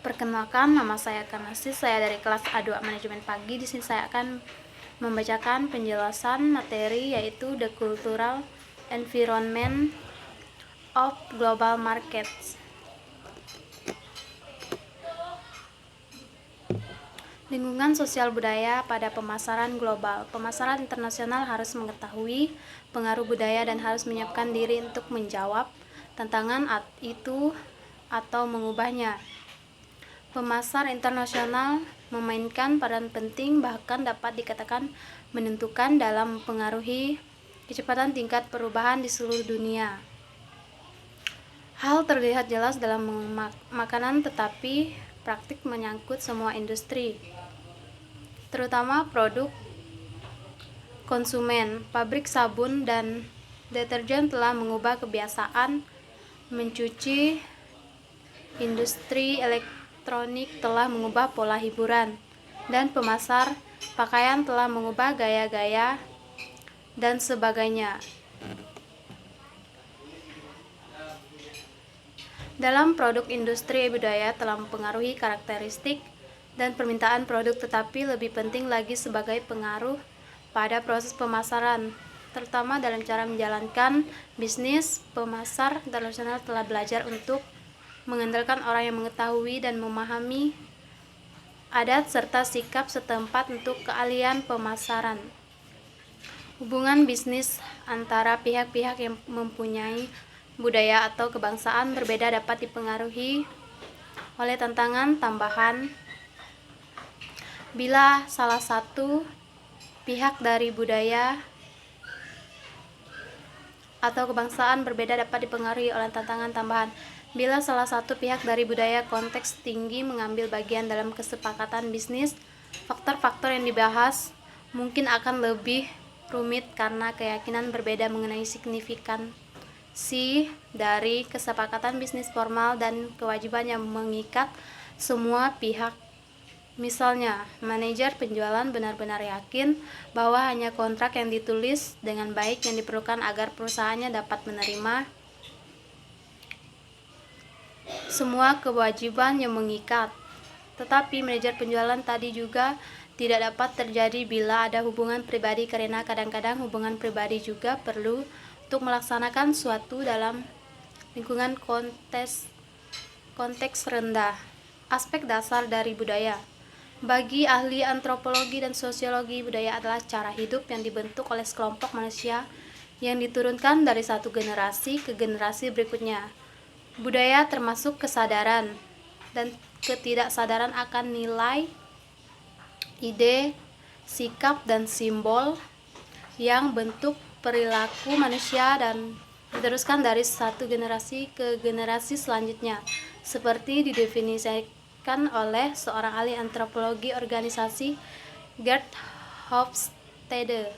Perkenalkan, nama saya Kanasi, saya dari kelas A2 Manajemen Pagi. Di sini saya akan membacakan penjelasan materi yaitu The Cultural Environment of Global Markets. Lingkungan sosial budaya pada pemasaran global. Pemasaran internasional harus mengetahui pengaruh budaya dan harus menyiapkan diri untuk menjawab tantangan itu atau mengubahnya. Pemasar internasional memainkan peran penting, bahkan dapat dikatakan menentukan dalam mempengaruhi kecepatan tingkat perubahan di seluruh dunia. Hal terlihat jelas dalam makanan, tetapi praktik menyangkut semua industri, terutama produk konsumen. Pabrik sabun dan deterjen telah mengubah kebiasaan mencuci. Industri elektronik telah mengubah pola hiburan, dan pemasar pakaian telah mengubah gaya-gaya dan sebagainya. Dalam produk, industri budaya telah mempengaruhi karakteristik dan permintaan produk, tetapi lebih penting lagi sebagai pengaruh pada proses pemasaran, terutama dalam cara menjalankan bisnis. Pemasar internasional telah belajar untuk mengandalkan orang yang mengetahui dan memahami adat serta sikap setempat untuk keahlian pemasaran. Hubungan bisnis antara pihak-pihak yang mempunyai budaya atau kebangsaan berbeda dapat dipengaruhi oleh tantangan tambahan bila salah satu pihak dari budaya atau kebangsaan berbeda dapat dipengaruhi oleh tantangan tambahan bila salah satu pihak dari budaya konteks tinggi mengambil bagian dalam kesepakatan bisnis. Faktor-faktor yang dibahas mungkin akan lebih rumit karena keyakinan berbeda mengenai signifikansi dari kesepakatan bisnis formal dan kewajiban yang mengikat semua pihak. Misalnya, manajer penjualan benar-benar yakin bahwa hanya kontrak yang ditulis dengan baik yang diperlukan agar perusahaannya dapat menerima semua kewajiban yang mengikat. Tetapi manajer penjualan tadi juga tidak dapat terjadi bila ada hubungan pribadi, karena kadang-kadang hubungan pribadi juga perlu untuk melaksanakan suatu dalam lingkungan konteks rendah. Aspek dasar dari budaya. Bagi ahli antropologi dan sosiologi, budaya adalah cara hidup yang dibentuk oleh sekelompok manusia yang diturunkan dari satu generasi ke generasi berikutnya. Budaya termasuk kesadaran dan ketidaksadaran akan nilai, ide, sikap, dan simbol yang bentuk perilaku manusia dan diteruskan dari satu generasi ke generasi selanjutnya, seperti didefinisikan oleh seorang ahli antropologi organisasi, Gerd Hofstede.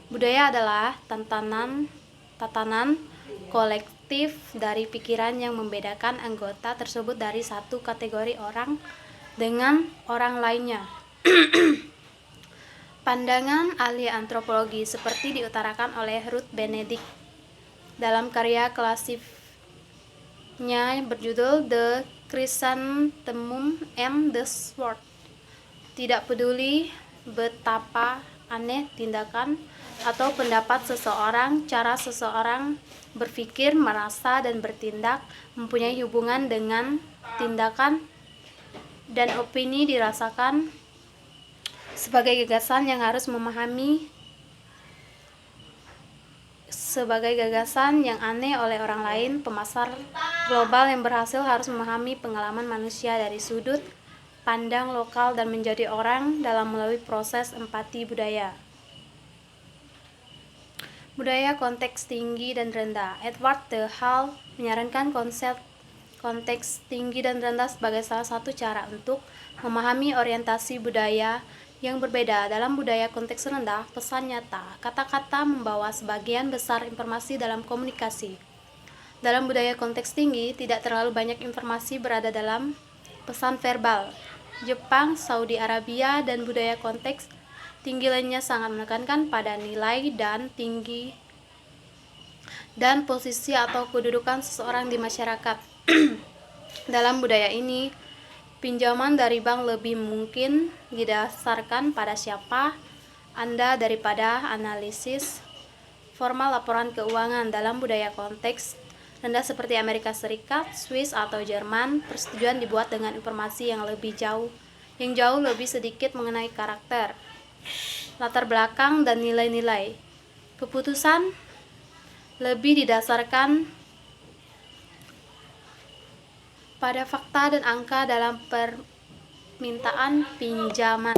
Budaya adalah tatanan kolektif dari pikiran yang membedakan anggota tersebut dari satu kategori orang dengan orang lainnya. Pandangan ahli antropologi seperti diutarakan oleh Ruth Benedict dalam karya klasiknya berjudul The Chrysanthemum and the Sword. Tidak peduli betapa aneh tindakan atau pendapat seseorang, cara seseorang berpikir, merasa, dan bertindak mempunyai hubungan dengan tindakan dan opini dirasakan sebagai gagasan yang harus memahami sebagai gagasan yang aneh oleh orang lain. Pemasar global yang berhasil harus memahami pengalaman manusia dari sudut pandang lokal dan menjadi orang dalam melalui proses empati budaya. Budaya konteks tinggi dan rendah. Edward de Hall menyarankan konsep konteks tinggi dan rendah sebagai salah satu cara untuk memahami orientasi budaya yang berbeda. Dalam budaya konteks rendah, pesan nyata, kata-kata membawa sebagian besar informasi dalam komunikasi. Dalam budaya konteks tinggi, tidak terlalu banyak informasi berada dalam pesan verbal. Jepang, Saudi Arabia, dan budaya konteks tinggi lainnya sangat menekankan pada nilai dan tinggi dan posisi atau kedudukan seseorang di masyarakat. Dalam budaya ini, Pinjaman dari bank lebih mungkin didasarkan pada siapa Anda daripada analisis formal laporan keuangan. Dalam budaya konteks rendah seperti Amerika Serikat, Swiss, atau Jerman, persetujuan dibuat dengan informasi yang jauh lebih sedikit mengenai karakter, latar belakang, dan nilai-nilai. Keputusan lebih didasarkan pada fakta dan angka dalam permintaan pinjaman.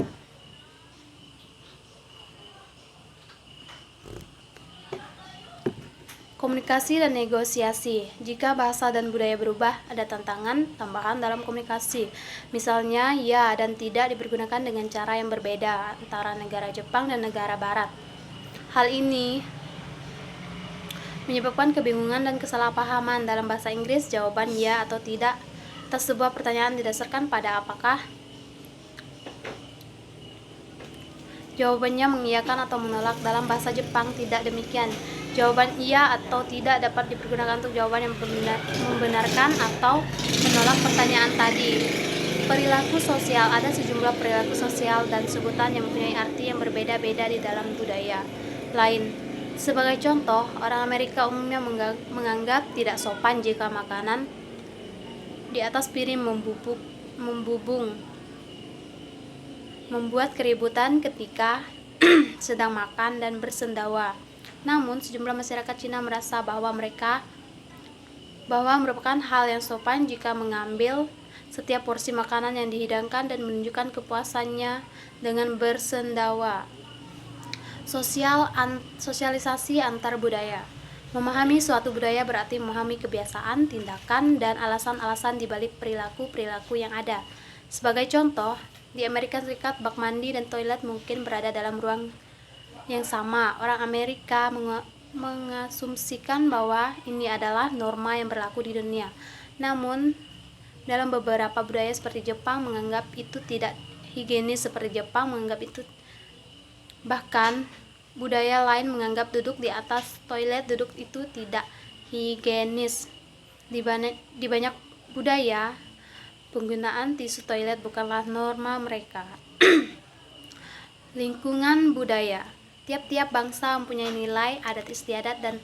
Komunikasi dan negosiasi. Jika bahasa dan budaya berubah, ada tantangan tambahan dalam komunikasi. Misalnya, ya dan tidak dipergunakan dengan cara yang berbeda antara negara Jepang dan negara Barat. Hal ini menyebabkan kebingungan dan kesalahpahaman. Dalam bahasa Inggris, jawaban ya atau tidak atas sebuah pertanyaan didasarkan pada apakah jawabannya mengiyakan atau menolak. Dalam bahasa Jepang tidak demikian. Jawaban iya atau tidak dapat dipergunakan untuk jawaban yang membenarkan atau menolak pertanyaan tadi. Perilaku sosial. Ada sejumlah perilaku sosial dan sebutan yang mempunyai arti yang berbeda-beda di dalam budaya lain. Sebagai contoh, orang Amerika umumnya menganggap tidak sopan jika makanan di atas piring membubung, membuat keributan ketika sedang makan dan bersendawa. Namun, sejumlah masyarakat Cina merasa bahwa merupakan hal yang sopan jika mengambil setiap porsi makanan yang dihidangkan dan menunjukkan kepuasannya dengan bersendawa. Sosialisasi antar budaya. Memahami suatu budaya berarti memahami kebiasaan, tindakan, dan alasan-alasan di balik perilaku-perilaku yang ada. Sebagai contoh, di Amerika Serikat, bak mandi dan toilet mungkin berada dalam ruang yang sama. Orang Amerika mengasumsikan bahwa ini adalah norma yang berlaku di dunia. Namun, dalam beberapa budaya seperti Jepang menganggap itu tidak higienis seperti Jepang menganggap itu. Bahkan, budaya lain menganggap duduk di atas toilet duduk itu tidak higienis. Di banyak budaya, penggunaan tisu toilet bukanlah norma mereka. Lingkungan budaya. Tiap-tiap bangsa mempunyai nilai, adat istiadat, dan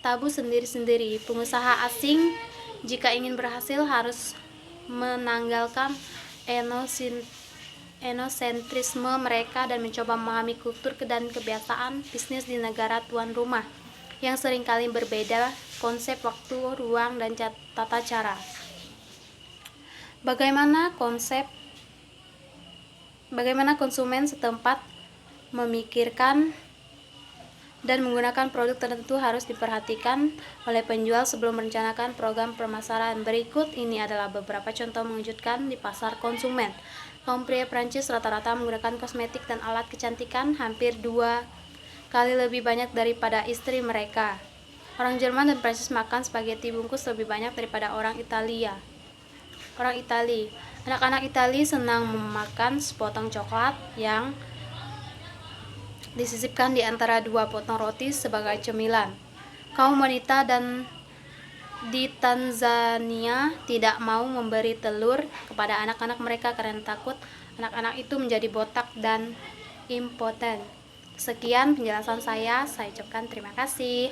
tabu sendiri-sendiri. Pengusaha asing jika ingin berhasil harus menanggalkan etnosentrisme mereka dan mencoba memahami kultur dan kebiasaan bisnis di negara tuan rumah yang seringkali berbeda konsep waktu, ruang, dan tata cara. Bagaimana konsumen setempat memikirkan dan menggunakan produk tertentu harus diperhatikan oleh penjual sebelum merencanakan program pemasaran. Berikut ini adalah beberapa contoh mengejutkan di pasar konsumen. Kaum pria Prancis rata-rata menggunakan kosmetik dan alat kecantikan hampir 2 kali lebih banyak daripada istri mereka. Orang Jerman dan Prancis makan spaghetti bungkus lebih banyak daripada orang Itali. Anak-anak Itali senang memakan sepotong coklat yang disisipkan di antara 2 potong roti sebagai cemilan. Kaum wanita di Tanzania tidak mau memberi telur kepada anak-anak mereka karena takut anak-anak itu menjadi botak dan impoten. Sekian penjelasan saya ucapkan terima kasih.